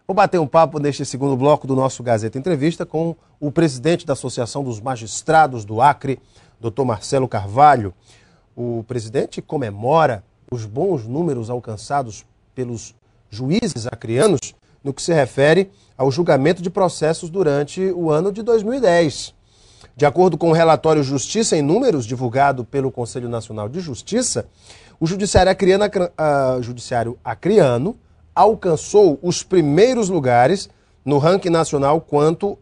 Vou bater um papo neste segundo bloco do nosso Gazeta Entrevista com o presidente da Associação dos Magistrados do Acre, Dr. Marcelo Carvalho. O presidente comemora os bons números alcançados pelos juízes acreanos no que se refere ao julgamento de processos durante o ano de 2010. De acordo com o relatório Justiça em Números, divulgado pelo Conselho Nacional de Justiça, o Judiciário Acreano alcançou os primeiros lugares no ranking nacional quanto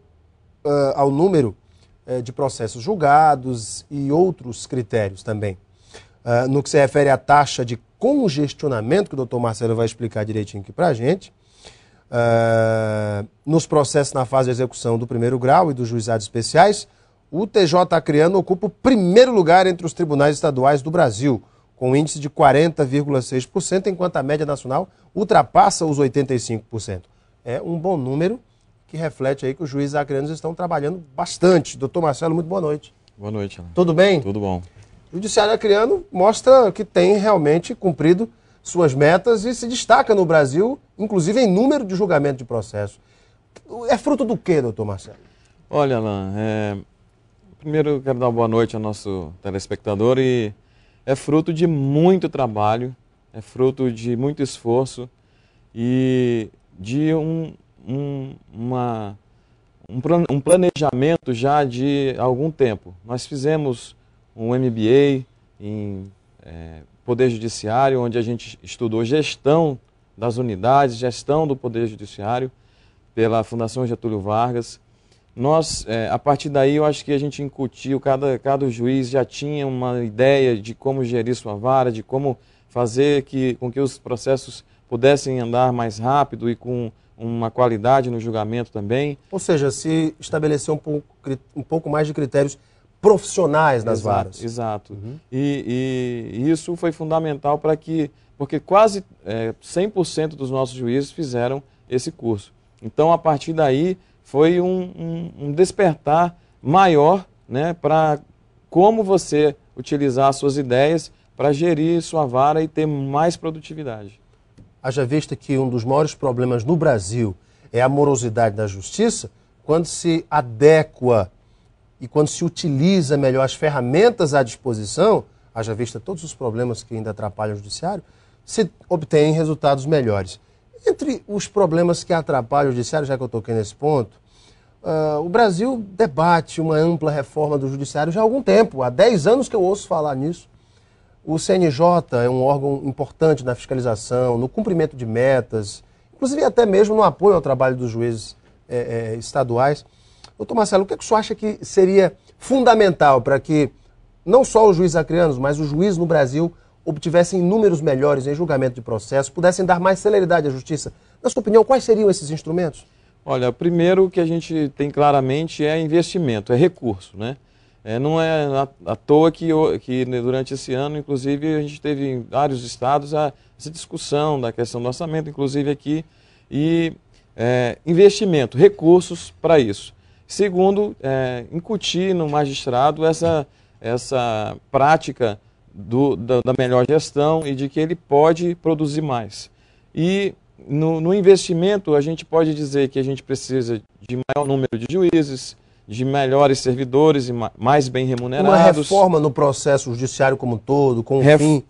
ao número de processos julgados e outros critérios também. No que se refere à taxa de congestionamento, que o doutor Marcelo vai explicar direitinho aqui para a gente, nos processos na fase de execução do primeiro grau e dos juizados especiais, o TJ Acreano ocupa o primeiro lugar entre os tribunais estaduais do Brasil, com um índice de 40,6%, enquanto a média nacional ultrapassa os 85%. É um bom número que reflete aí que os juízes acreanos estão trabalhando bastante. Doutor Marcelo, muito boa noite. Boa noite, Alan. Tudo bem? Tudo bom. O Judiciário Acreano mostra que tem realmente cumprido suas metas e se destaca no Brasil, inclusive em número de julgamento de processo. É fruto do quê, doutor Marcelo? Olha, Alan, primeiro eu quero dar uma boa noite ao nosso telespectador e é fruto de muito trabalho, é fruto de muito esforço e de um planejamento já de algum tempo. Nós fizemos um MBA em Poder Judiciário, onde a gente estudou gestão das unidades, gestão do Poder Judiciário, pela Fundação Getúlio Vargas. Nós, a partir daí, eu acho que a gente incutiu, cada juiz já tinha uma ideia de como gerir sua vara, de como fazer com que os processos pudessem andar mais rápido e com uma qualidade no julgamento também. Ou seja, se estabeleceu um pouco mais de critérios profissionais nas varas. Exato. Uhum. E isso foi fundamental porque quase 100% dos nossos juízes fizeram esse curso. Então, a partir daí, foi um despertar maior, né, para como você utilizar as suas ideias para gerir sua vara e ter mais produtividade. Haja vista que um dos maiores problemas no Brasil é a morosidade da justiça, quando se adequa e quando se utiliza melhor as ferramentas à disposição, haja vista todos os problemas que ainda atrapalham o judiciário, se obtém resultados melhores. Entre os problemas que atrapalham o judiciário, já que eu toquei nesse ponto, o Brasil debate uma ampla reforma do judiciário já há algum tempo, há 10 anos que eu ouço falar nisso. O CNJ é um órgão importante na fiscalização, no cumprimento de metas, inclusive até mesmo no apoio ao trabalho dos juízes estaduais. Doutor Marcelo, o que o senhor acha que seria fundamental para que não só os juízes acreanos, mas os juízes no Brasil obtivessem números melhores em julgamento de processo, pudessem dar mais celeridade à justiça? Na sua opinião, quais seriam esses instrumentos? Olha, primeiro que a gente tem claramente é investimento, é recurso, né? Não é à toa que durante esse ano, inclusive, a gente teve em vários estados essa discussão da questão do orçamento, inclusive aqui, e investimento, recursos para isso. Segundo, incutir no magistrado essa prática da melhor gestão e de que ele pode produzir mais. E no investimento, a gente pode dizer que a gente precisa de maior número de juízes, de melhores servidores e mais bem remunerados. Uma reforma no processo judiciário como um todo, com o fim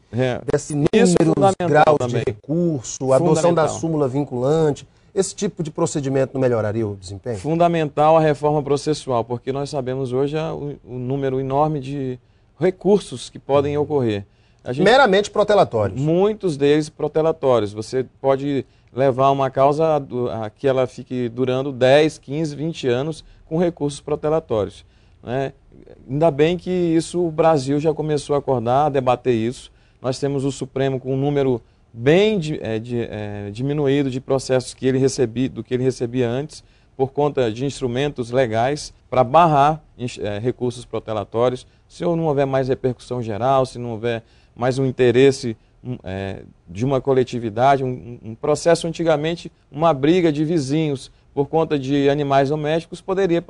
desse número, graus também de recurso, a adoção da súmula vinculante. Esse tipo de procedimento não melhoraria o desempenho? Fundamental a reforma processual, porque nós sabemos hoje o número enorme de recursos que podem ocorrer. Meramente protelatórios. Muitos deles protelatórios. Você pode levar uma causa a que ela fique durando 10, 15, 20 anos com recursos protelatórios, né? Ainda bem que isso o Brasil já começou a acordar, a debater isso. Nós temos o Supremo com um número bem diminuído de processos que ele recebia antes, por conta de instrumentos legais para barrar recursos protelatórios. Se não houver mais repercussão geral, se não houver mais um interesse de uma coletividade, um processo antigamente, uma briga de vizinhos por conta de animais domésticos, poderia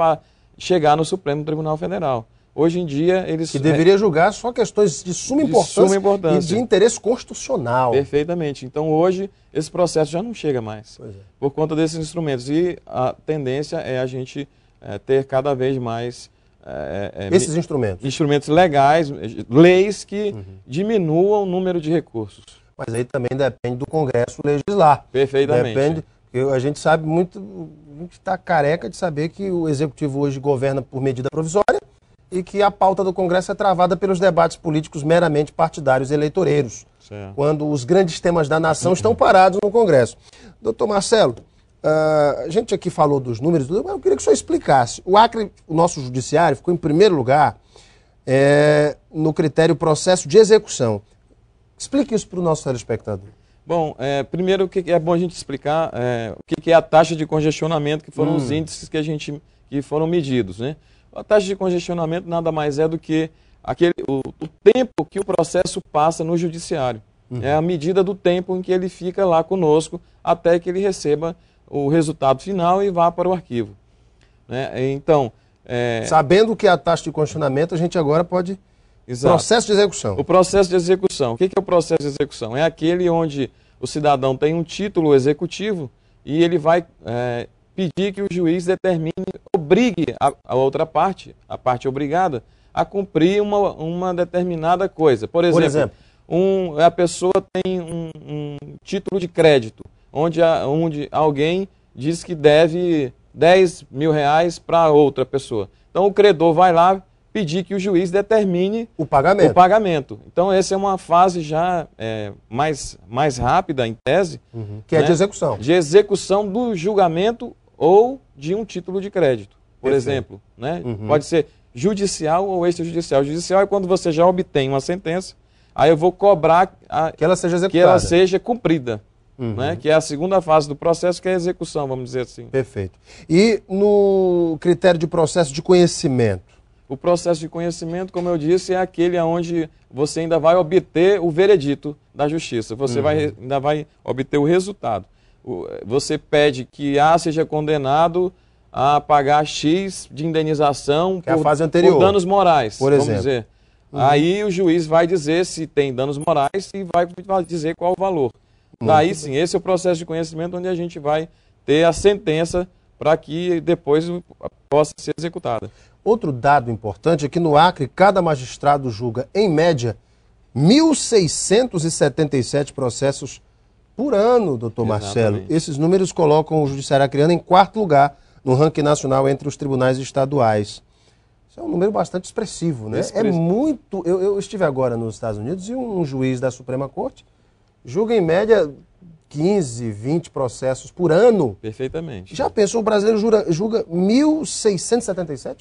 chegar no Supremo Tribunal Federal. hoje em dia eles... Que deveria julgar só questões de suma importância, e de interesse constitucional. Perfeitamente. Então hoje esse processo já não chega mais, por conta desses instrumentos. E a tendência é a gente ter cada vez mais... esses instrumentos. Instrumentos legais, leis que diminuam o número de recursos. Mas aí também depende do Congresso legislar. Perfeitamente. Depende, a gente sabe muito, a gente está careca de saber que o Executivo hoje governa por medida provisória e que a pauta do Congresso é travada pelos debates políticos meramente partidários e eleitoreiros, quando os grandes temas da nação estão parados no Congresso. Doutor Marcelo, a gente aqui falou dos números, mas eu queria que o senhor explicasse. O Acre, o nosso judiciário, ficou em primeiro lugar no critério processo de execução. Explique isso para o nosso telespectador. Bom, primeiro o que é bom a gente explicar o que é a taxa de congestionamento, que foram os índices que foram medidos, né? A taxa de congestionamento nada mais é do que o tempo que o processo passa no judiciário. É a medida do tempo em que ele fica lá conosco até que ele receba o resultado final e vá para o arquivo, né? Então, sabendo que é a taxa de congestionamento, a gente agora pode... Exato. Processo de execução. O processo de execução. O que é o processo de execução? É aquele onde o cidadão tem um título executivo e ele vai pedir que o juiz determine, obrigue a outra parte, a parte obrigada, a cumprir uma determinada coisa. Por exemplo, a pessoa tem um título de crédito, onde alguém diz que deve 10 mil reais para outra pessoa. Então o credor vai lá pedir que o juiz determine o pagamento. Então essa é uma fase já mais rápida, em tese. Que é de execução. De execução do julgamento ou de um título de crédito, por exemplo, né? Pode ser judicial ou extrajudicial. Judicial é quando você já obtém uma sentença, aí eu vou cobrar que ela seja executada. Que ela seja cumprida. Né? Que é a segunda fase do processo, que é a execução, vamos dizer assim. Perfeito. E no critério de processo de conhecimento? O processo de conhecimento, como eu disse, é aquele onde você ainda vai obter o veredito da justiça. Você ainda vai obter o resultado. Você pede que A seja condenado a pagar X de indenização que é a fase anterior, por danos morais, por exemplo. Vamos dizer. Aí o juiz vai dizer se tem danos morais e vai dizer qual o valor. Daí sim, esse é o processo de conhecimento onde a gente vai ter a sentença para que depois possa ser executada. Outro dado importante é que no Acre, cada magistrado julga, em média, 1.677 processos por ano, doutor Marcelo. Esses números colocam o Judiciário acreano em quarto lugar no ranking nacional entre os tribunais estaduais. Isso é um número bastante expressivo, né? É muito... Eu estive agora nos Estados Unidos e um juiz da Suprema Corte julga, em média, 15, 20 processos por ano. Perfeitamente. Já pensou, o brasileiro julga 1.677?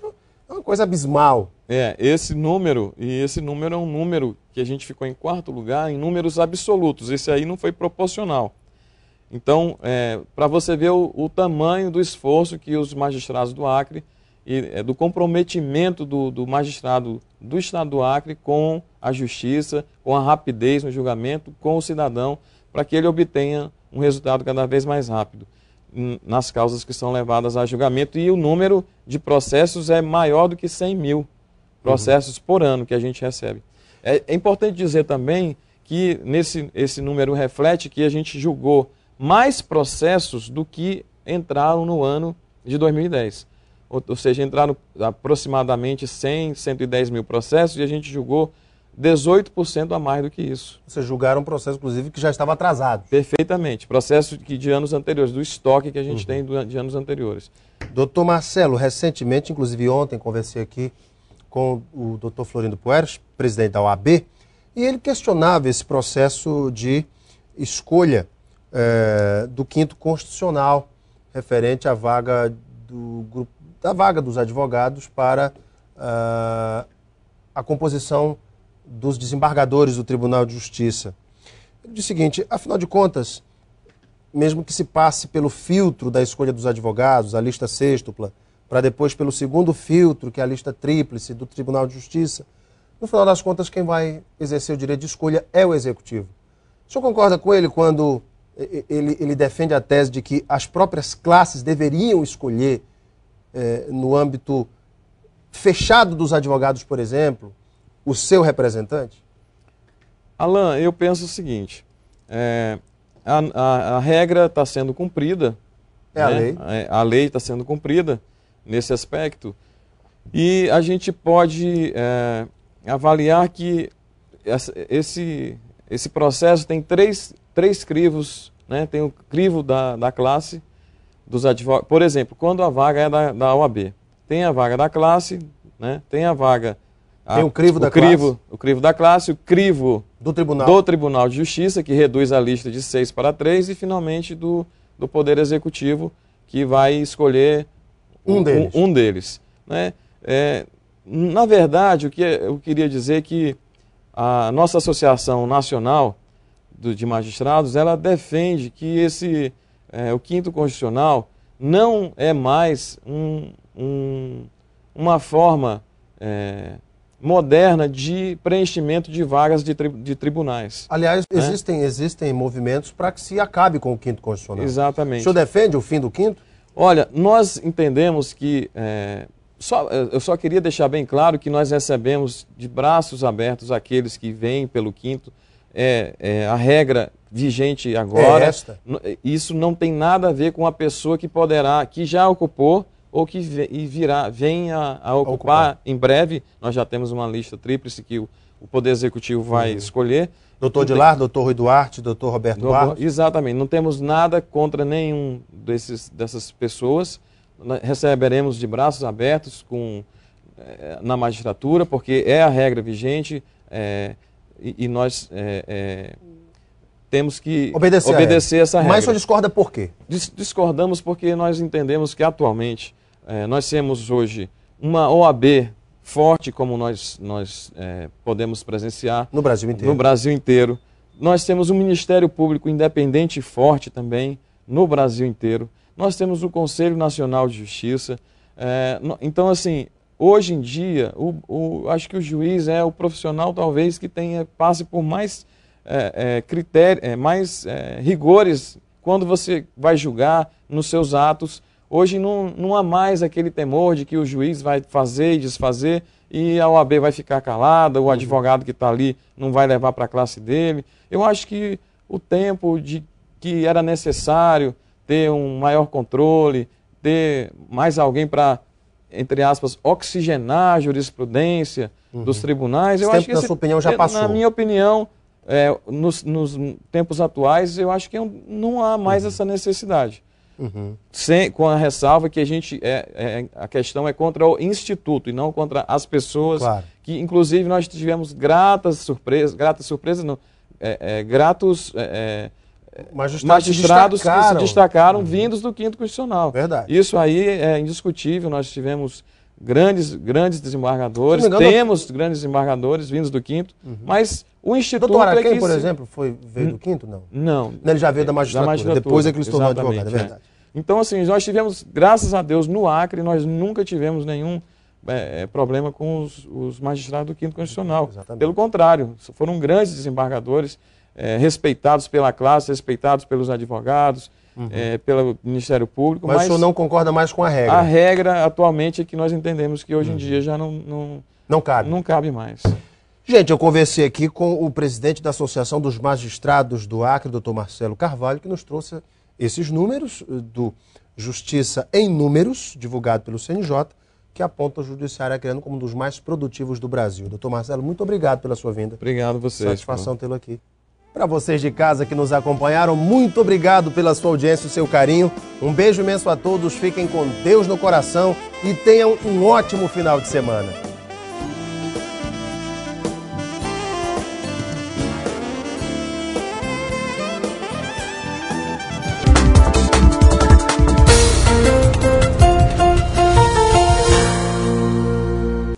É uma coisa abismal. Esse número é um número que a gente ficou em quarto lugar em números absolutos. Esse aí não foi proporcional. Então, para você ver o tamanho do esforço que os magistrados do Acre, do comprometimento do magistrado do Estado do Acre com a justiça, com a rapidez no julgamento, com o cidadão, para que ele obtenha um resultado cada vez mais rápido nas causas que são levadas a julgamento, e o número de processos é maior do que 100 mil processos por ano que a gente recebe. É importante dizer também que esse número reflete que a gente julgou mais processos do que entraram no ano de 2010. Ou seja, entraram aproximadamente 100, 110 mil processos e a gente julgou 18% a mais do que isso. Vocês julgaram um processo, inclusive, que já estava atrasado. Perfeitamente. Processo de anos anteriores, do estoque que a gente tem de anos anteriores. Doutor Marcelo, recentemente, inclusive ontem, conversei aqui com o doutor Florindo Pueros, presidente da OAB, e ele questionava esse processo de escolha do 5º Constitucional, referente à vaga da vaga dos advogados para a composição dos desembargadores do Tribunal de Justiça. Ele diz o seguinte: afinal de contas, mesmo que se passe pelo filtro da escolha dos advogados, a lista sêxtupla, para depois pelo segundo filtro, que é a lista tríplice do Tribunal de Justiça, no final das contas, quem vai exercer o direito de escolha é o Executivo. O senhor concorda com ele quando ele defende a tese de que as próprias classes deveriam escolher no âmbito fechado dos advogados, por exemplo, o seu representante? Alan, eu penso o seguinte, a regra está sendo cumprida, a lei. A lei está sendo cumprida nesse aspecto, e a gente pode avaliar que esse processo tem três crivos, né? Tem o crivo da classe dos advogados. Por exemplo, quando a vaga é da OAB, tem a vaga da classe, né? Tem a vaga... Tem o crivo da classe. O crivo da classe, o crivo do Tribunal de Justiça, que reduz a lista de 6 para 3, e finalmente do Poder Executivo, que vai escolher um deles. Né? Na verdade, o que eu queria dizer é que a nossa Associação Nacional de Magistrados, ela defende que o quinto constitucional não é mais uma forma moderna de preenchimento de vagas de tribunais. Aliás, existem movimentos para que se acabe com o quinto constitucional. Exatamente. O senhor defende o fim do quinto? Olha, nós entendemos que... eu só queria deixar bem claro que nós recebemos de braços abertos aqueles que vêm pelo quinto. A regra vigente agora. Isso não tem nada a ver com a pessoa que já ocupou ou que venha a ocupar em breve. Nós já temos uma lista tríplice que o Poder Executivo vai escolher. Doutor Dilar, doutor Rui Duarte, doutor Roberto Duarte. Exatamente. Não temos nada contra nenhum dessas pessoas. Nós receberemos de braços abertos na magistratura, porque é a regra vigente e nós temos que obedecer essa regra. Mas o senhor discorda por quê? Discordamos porque nós entendemos que atualmente nós temos hoje uma OAB forte, como nós podemos presenciar no Brasil inteiro. No Brasil inteiro. Nós temos um Ministério Público independente e forte também no Brasil inteiro. Nós temos o Conselho Nacional de Justiça. Então, assim, hoje em dia, acho que o juiz é o profissional, talvez, que passe por mais rigores quando você vai julgar nos seus atos. Hoje não há mais aquele temor de que o juiz vai fazer e desfazer e a OAB vai ficar calada, o advogado que está ali não vai levar para a classe dele. Eu acho que o tempo que era necessário ter um maior controle, ter mais alguém para, entre aspas, oxigenar a jurisprudência dos tribunais. Eu acho que na sua opinião, já passou? Na minha opinião, nos tempos atuais, eu acho que não há mais essa necessidade. Com a ressalva que a questão é contra o Instituto e não contra as pessoas, claro. Que inclusive nós tivemos gratos magistrados que se destacaram vindos do quinto constitucional. Verdade. Isso aí é indiscutível. Nós tivemos grandes desembargadores, temos grandes desembargadores vindos do quinto, mas o Instituto... Doutor Araquém, por exemplo, veio do quinto? Não. Ele já veio da magistratura, depois é que ele se tornou advogado, é verdade. Então, assim, nós tivemos, graças a Deus, no Acre, nós nunca tivemos nenhum problema com os magistrados do quinto constitucional. Exatamente. Pelo contrário, foram grandes desembargadores, respeitados pela classe, respeitados pelos advogados, pelo Ministério Público. Mas o senhor não concorda mais com a regra? A regra, atualmente, é que nós entendemos que hoje em dia já não cabe mais. Gente, eu conversei aqui com o presidente da Associação dos Magistrados do Acre, doutor Marcelo Carvalho, que nos trouxe esses números do Justiça em Números, divulgado pelo CNJ, que aponta o Judiciário acreano como um dos mais produtivos do Brasil. Doutor Marcelo, muito obrigado pela sua vinda. Obrigado a vocês. Satisfação tê-lo aqui. Para vocês de casa que nos acompanharam, muito obrigado pela sua audiência e seu carinho. Um beijo imenso a todos, fiquem com Deus no coração e tenham um ótimo final de semana.